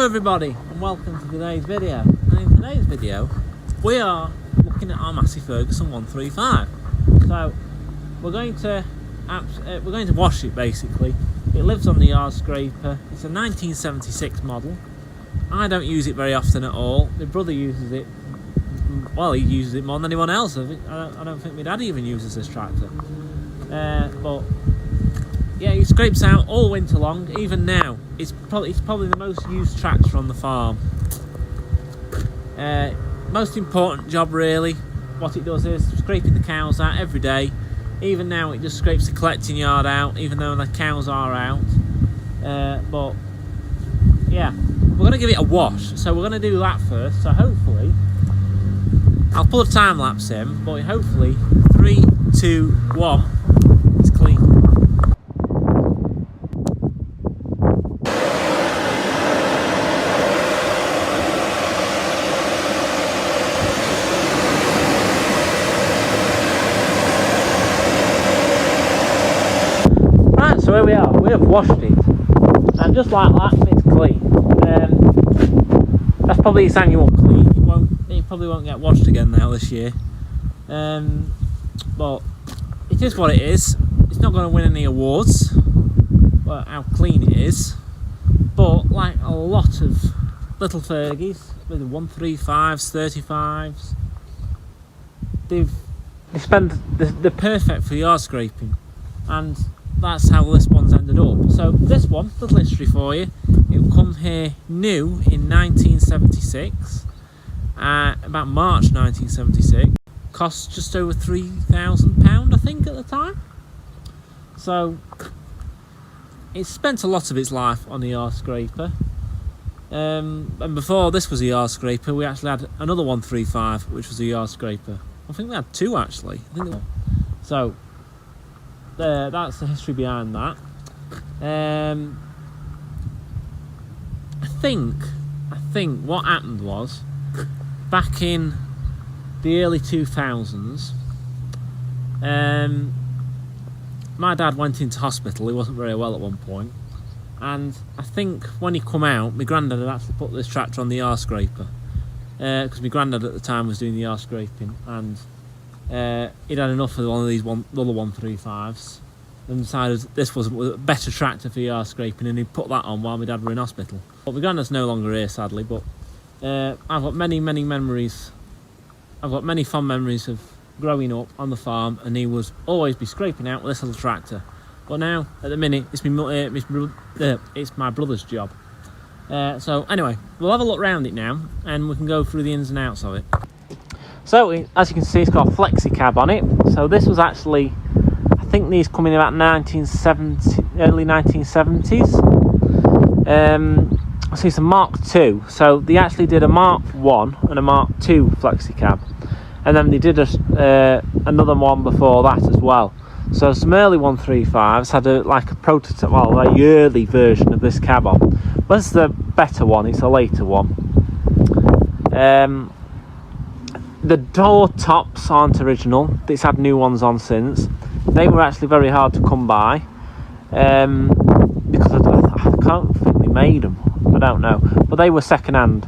Hello everybody and welcome to today's video. And in today's video we are looking at our Massey Ferguson 135. So we're going to wash it basically. It lives on the yard scraper. It's a 1976 model. I don't use it very often at all. My brother uses it. Well, he uses it more than anyone else. I don't think my dad even uses this tractor. But yeah, he scrapes out all winter long. Even now, it's probably the most used tractor on the farm. Most important job really. What it does is scraping the cows out every day. Even now, it just scrapes the collecting yard out, even though the cows are out. But yeah, we're going to give it a wash. So we're going to do that first. So hopefully, I'll put a time lapse in. But hopefully, 3, 2, 1, it's clean. So here we are, we have washed it, and just like that, it's clean. That's probably its annual clean. It probably won't get washed again now this year. But it is what it is. It's not going to win any awards, well, how clean it is. But like a lot of little Fergies, with the 135s, 35s, they're perfect for yard scraping, and that's how this one's ended up. So this one, little history for you. It will come here new in 1976, about March 1976. Cost just over £3,000, I think, at the time. So it spent a lot of its life on the yard scraper. And before this was a yard scraper, we actually had another 135, which was a yard scraper. I think we had two actually. So that's the history behind that. I think what happened was, back in the early 2000s, my dad went into hospital. He wasn't very well at one point, and I think when he come out, my granddad had actually put this tractor on the yard scraper, because my granddad at the time was doing the yard scraping, and he'd had enough of one of these other 135s and decided this was a better tractor for yard scraping, and he put that on while my dad were in hospital. But my granddad's no longer here, sadly, but I've got many memories. I've got many fond memories of growing up on the farm, and he would always be scraping out with this little tractor. But now, at the minute, it's my brother's job. So anyway, we'll have a look round it now, and we can go through the ins and outs of it. So, as you can see, it's got a flexi cab on it. So this was actually, I think these come in about early 1970s. So it's a Mark II. So they actually did a Mark I and a Mark II flexi cab, and then they did another one before that as well. So some early 135s had a prototype, well, a yearly version of this cab on. But this is the better one. It's a later one. The door tops aren't original. It's had new ones on since. They were actually very hard to come by, because I can't think they made them. I don't know, but they were second hand.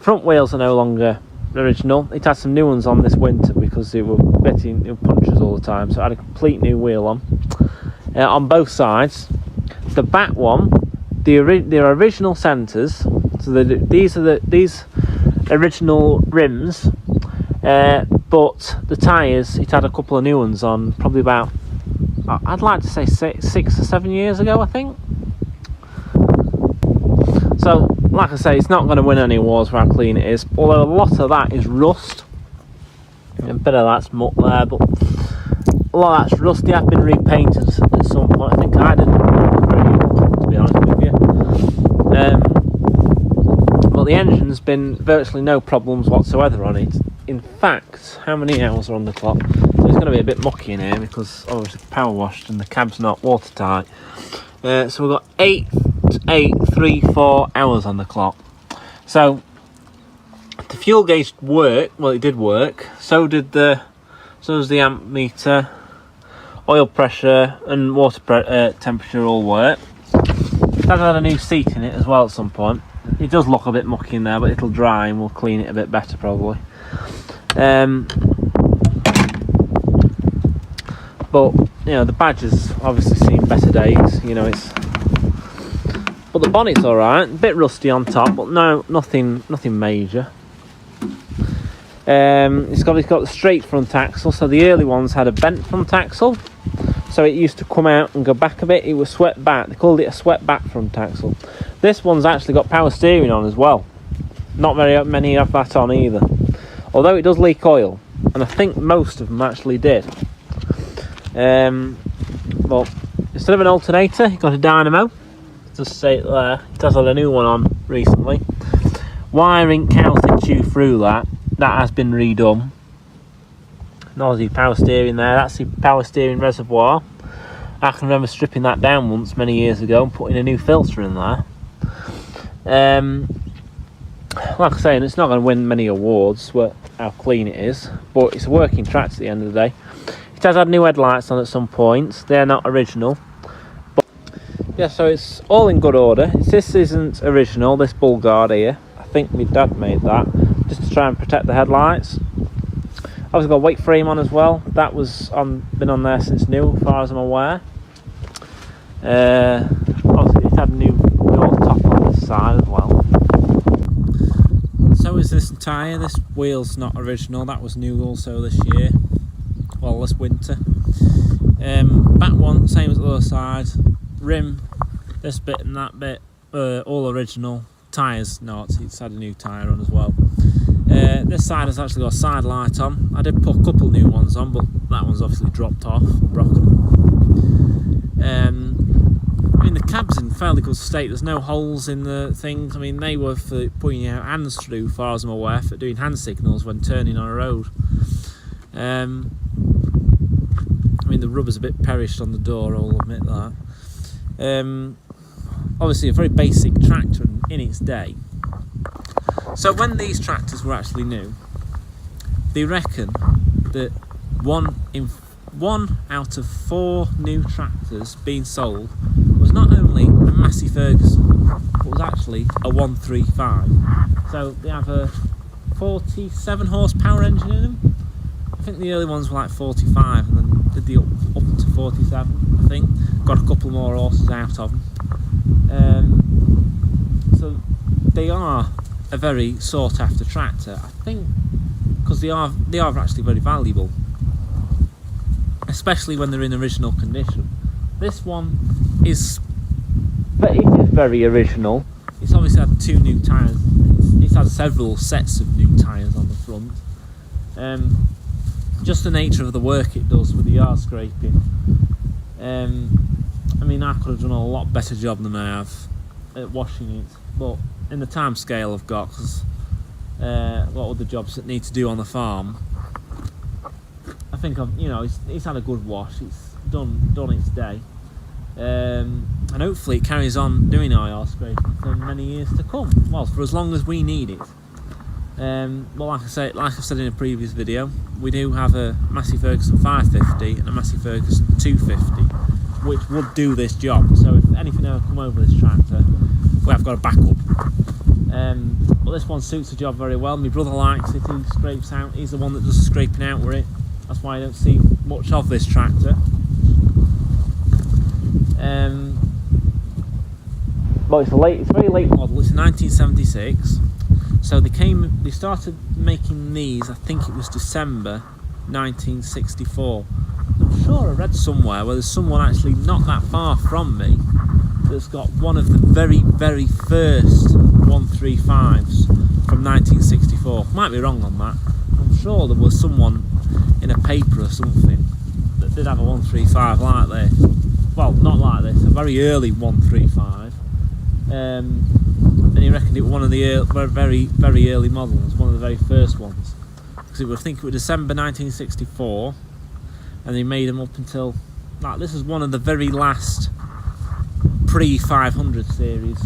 Front wheels are no longer original. It had some new ones on this winter because they were getting punctures all the time, so it had a complete new wheel on both sides. The back one, the original centres. So these original rims, but the tyres, it had a couple of new ones on, probably about, I'd like to say 6 or 7 years ago, I think. So like I say, it's not going to win any awards for how clean it is, although a lot of that is rust, a bit of that's muck there, but a lot of that's rust. They have been repainted at some point. I think I didn't to be honest with you. But the engine's been virtually no problems whatsoever on it. In fact, how many hours are on the clock? So it's going to be a bit mucky in here because obviously power washed and the cab's not watertight. So we've got 8.834 hours on the clock. So the fuel gauge worked. Well, it did work. So does the amp meter, oil pressure and water temperature all work. I've had a new seat in it as well at some point. It does look a bit mucky in there, but it'll dry and we'll clean it a bit better probably. But you know, the badge has obviously seen better days. You know, but the bonnet's all right. A bit rusty on top, but no, nothing major. It's got the straight front axle. So the early ones had a bent front axle, so it used to come out and go back a bit. It was swept back. They called it a swept back front axle. This one's actually got power steering on as well. Not very many have that on either, although it does leak oil, and I think most of them actually did. But instead of an alternator, it got a dynamo. Just say it there. It has had a new one on recently. Wiring counted due through that has been redone. Noisy power steering there. That's the power steering reservoir. I can remember stripping that down once many years ago and putting a new filter in there. Like I say, it's not going to win many awards for how clean it is, but it's a working tractor at the end of the day. It has had new headlights on at some points. They're not original, but yeah, so it's all in good order. This isn't original, this bull guard here. I think my dad made that just to try and protect the headlights. Obviously got a weight frame on as well. That was been on there since new, as far as I'm aware. Obviously it had a new door top on this side as well. So is this tyre. This wheel's not original. That was new also this year. Well, this winter. Back one, same as the other side. Rim, this bit and that bit, all original. Tyres not. It's had a new tyre on as well. This side has actually got a side light on. I did put a couple new ones on, but that one's obviously dropped off, broken. I mean, the cab's in fairly good state. There's no holes in the things. I mean, they were for putting your hands through, as far as I'm aware, for doing hand signals when turning on a road. I mean, the rubber's a bit perished on the door, I'll admit that. Obviously, a very basic tractor in its day. So when these tractors were actually new, they reckon that one out of 4 new tractors being sold was not only a Massey Ferguson, but was actually a 135. So they have a 47 horsepower engine in them. I think the early ones were like 45, and then did the up to 47, I think. Got a couple more horses out of them. So they are a very sought after tractor, I think, because they are actually very valuable, especially when they're in original condition. This one is very original. It's obviously had 2 new tyres. It's had several sets of new tyres on the front. Just the nature of the work it does with the yard scraping. I mean, I could have done a lot better job than I have at washing it, but in the time scale I've got, because a lot of the jobs that need to do on the farm, I think it's had a good wash. It's done its day, and hopefully it carries on doing IR scraping for many years to come. Well, for as long as we need it. Well, like I said in a previous video, we do have a Massey Ferguson 550 and a Massey Ferguson 250, which would do this job. So if anything ever come over this tractor, we have got a backup. But this one suits the job very well. My brother likes it. He scrapes out. He's the one that does the scraping out with it. That's why I don't see much of this tractor. But it's a very late model. It's a 1976. So they started making these, I think it was December 1964. I'm sure I read somewhere where there's someone actually not that far from me that's got one of the very, very first 135s from 1964. Might be wrong on that. I'm sure there was someone in a paper or something that did have a 135 like this. Well, not like this, a very early 135. And he reckoned it was one of the very, very early models, one of the very first ones. Because I think it was December 1964, and they made them up until, like, this is one of the very last pre-500 series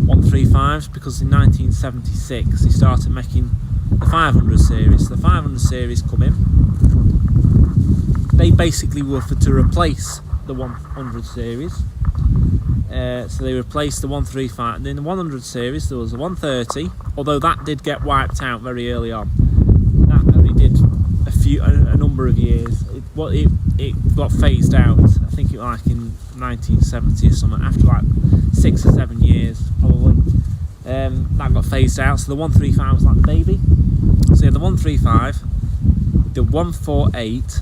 135s, because in 1976 they started making the 500 series. So the 500 series come in. They basically were to replace the 100 series. So they replaced the 135. And in the 100 series there was a 130, although that did get wiped out very early on. That only did a number of years. It got phased out. I think it was like in 1970 or something, after like 6 or 7 years probably. That got phased out, so the 135 was like the baby. So you had the 135, the 148,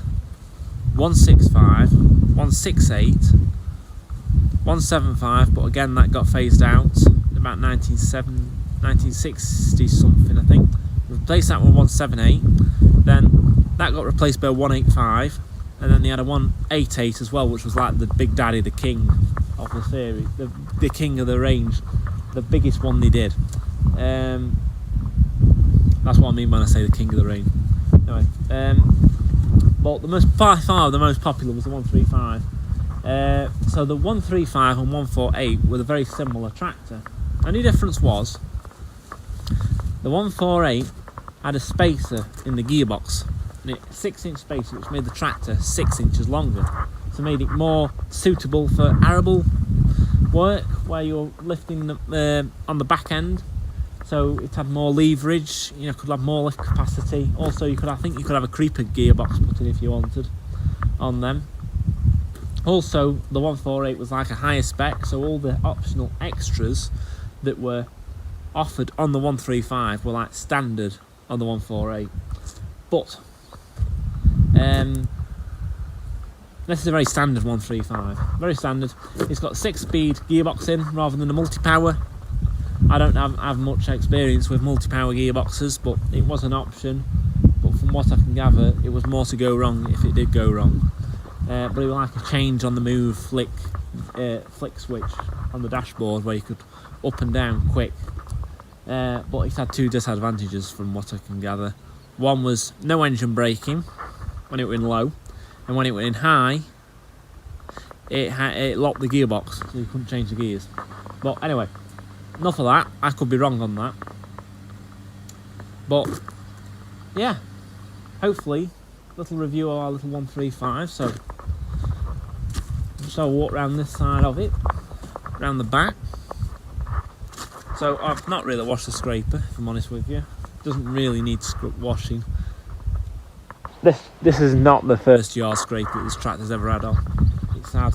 165, 168, 175, but again that got phased out about 1960 something, I think. Replaced that with 178, then that got replaced by a 185, and then they had a 188 as well, which was like the big daddy, the king of the series, the king of the range, the biggest one they did. That's what I mean when I say the king of the range. Anyway, but by far the most popular was the 135. So the 135 and 148 were a very similar tractor. The only difference was the 148 had a spacer in the gearbox, and a 6-inch spacer, which made the tractor 6 inches longer, so made it more suitable for arable work where you're lifting on the back end. So it had more leverage, you know, could have more lift capacity. Also, I think you could have a creeper gearbox put in if you wanted on them. Also, the 148 was like a higher spec, so all the optional extras that were offered on the 135 were like standard on the 148. But this is a very standard 135, very standard. It's got a 6-speed gearbox in rather than a multi-power. I don't have much experience with multi-power gearboxes, but it was an option. But from what I can gather, it was more to go wrong if it did go wrong. But it was like a change on the move flick switch on the dashboard where you could up and down quick. But it had 2 disadvantages from what I can gather. One was no engine braking when it were in low, and when it were in high, it locked the gearbox, so you couldn't change the gears. But anyway, enough of that. I could be wrong on that. But yeah, hopefully, little review of our little 135. So I'll walk around this side of it, around the back. So I've not really washed the scraper, if I'm honest with you. It doesn't really need washing. This is not the first yard scraper this tractor's ever had on. It's had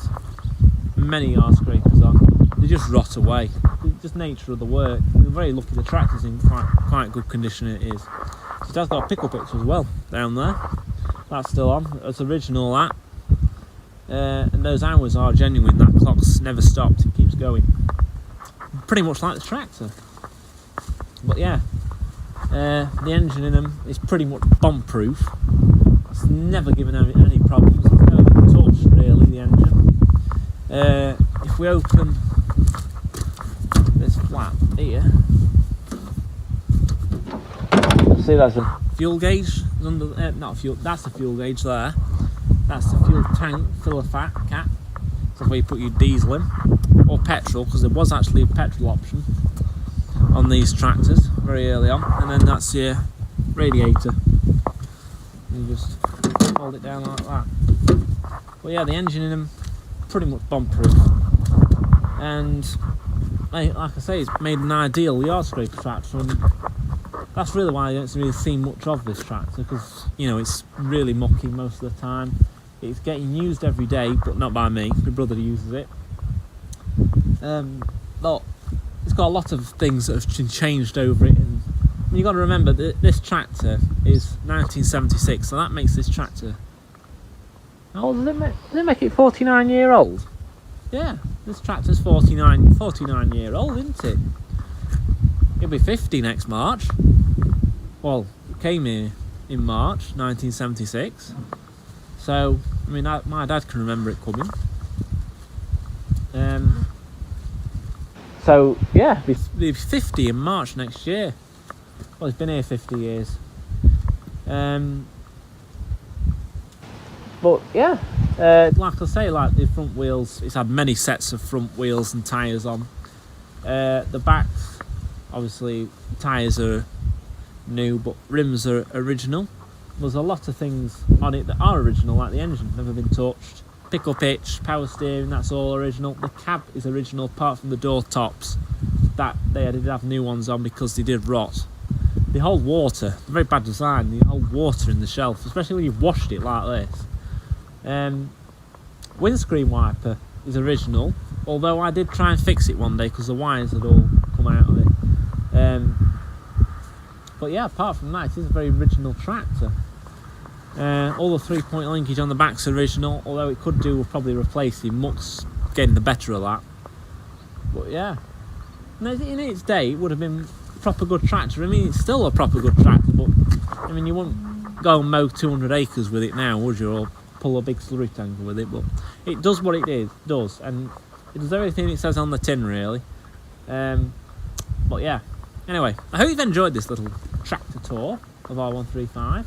many yard scrapers on. They just rot away. It's just nature of the work. We're very lucky the tractor's in quite good condition it is. So it has got a pickle picture as well down there. That's still on. It's original, that. And those hours are genuine. That clock's never stopped. It keeps going. Pretty much like the tractor. But yeah, the engine in them is pretty much bomb-proof. It's never given any problems. It's never been touched, really, the engine. If we open this flap here, see there's a fuel gauge under, not fuel, that's the fuel gauge there. That's the fuel tank filler cap. So where you put your diesel in, or petrol, because there was actually a petrol option on these tractors very early on. And then that's your radiator. You just hold it down like that. But yeah, the engine in them pretty much bomb-proof. And like I say, it's made an ideal yard scraper tractor, and that's really why I don't really see much of this tractor, because you know it's really mucky most of the time. It's getting used every day, but not by me. My brother uses it. But it's got a lot of things that have changed over it, and you've got to remember that this tractor is 1976, so that makes this tractor. How old does it make? Does it make it 49 year old? Yeah, this tractor's 49 year old, isn't it? It'll be 50 next March. Well, it came here in March 1976. So, I mean, my dad can remember it coming. So, yeah, it'll be 50 in March next year. Well, it's been here 50 years. But, yeah, like I say, like the front wheels, it's had many sets of front wheels and tyres on. The backs, obviously, tyres are new, but rims are original. There's a lot of things on it that are original, like the engine, never been touched. pickle pitch, power steering, that's all original. The cab is original apart from the door tops. That they did have new ones on because they did rot. They hold water, very bad design, they hold water in the shelf, especially when you've washed it like this. Windscreen wiper is original, although I did try and fix it one day because the wires had all come out of it. But yeah, apart from that, it is a very original tractor. All the 3-point linkage on the back's original, although it could do with probably replacing. Muck's getting the better of that. But yeah, in its day, it would have been a proper good tractor. I mean, it's still a proper good tractor, but I mean, you wouldn't go and mow 200 acres with it now, would you? Or pull a big slurry tanker with it, but it does what it does, and it does everything it says on the tin, really. But yeah, anyway, I hope you've enjoyed this little tractor tour of R135.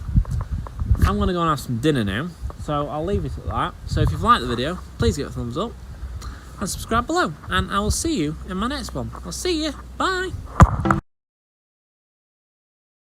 I'm going to go and have some dinner now, so I'll leave it at that. So if you've liked the video, please give it a thumbs up and subscribe below, and I will see you in my next one. I'll see you. Bye.